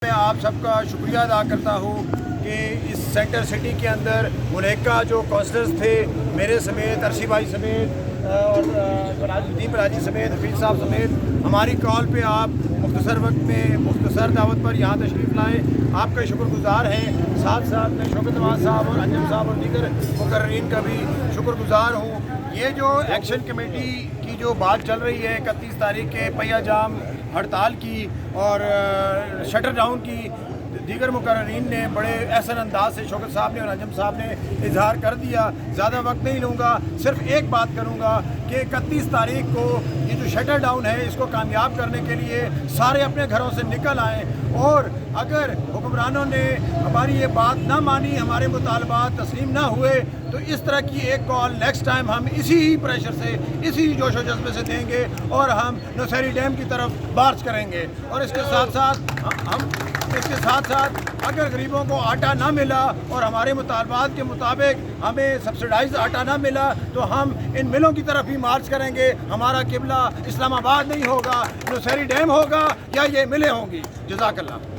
मैं आप सबका शुक्रिया अदा करता हूँ कि इस सेंटर सिटी के अंदर मुनक्का जो काउंसलर्स थे, मेरे समेत, अरशी भाई समेत और दीप राजी समेत, हफीज़ साहब समेत, हमारी कॉल पे आप मुख्तसर वक्त में मुख्तसर दावत पर यहाँ तशरीफ़ लाएँ, आपके शुक्रगुज़ार हैं। साथ साथ मैं शौकत नवाज़ साहब और अंजम साहब और दीगर मुकर्रीन का भी शुक्रगुज़ार हूँ। ये जो एक्शन कमेटी की जो बात चल रही है 31 तारीख के पहिया जाम हड़ताल की और शटर डाउन की, दीगर मुकर्रीन ने बड़े एहसन अंदाज से शौकत साहब ने और अंजम साहब ने इजहार कर दिया। ज़्यादा वक्त नहीं लूँगा, सिर्फ एक बात करूँगा कि 31 तारीख को ये जो शटर डाउन है इसको कामयाब करने के लिए सारे अपने घरों से निकल आएँ और अगर हुक्मरानों ने हमारी ये बात ना मानी, हमारे मुतालबात तस्लीम ना हुए, तो इस तरह की एक कॉल नेक्स्ट टाइम हम इसी ही प्रेशर से, इसी जोश व जज्बे से देंगे और हम नौशहरी डैम की तरफ मार्च करेंगे। और इसके साथ साथ अगर गरीबों को आटा ना मिला और हमारे मुतालबात के मुताबिक हमें सब्सिडाइज आटा ना मिला तो हम इन मिलों की तरफ ही मार्च करेंगे। हमारा किबला इस्लामाबाद नहीं होगा, नौशहरी डैम होगा या ये मिलें होंगी। जज़ाकल्लाह।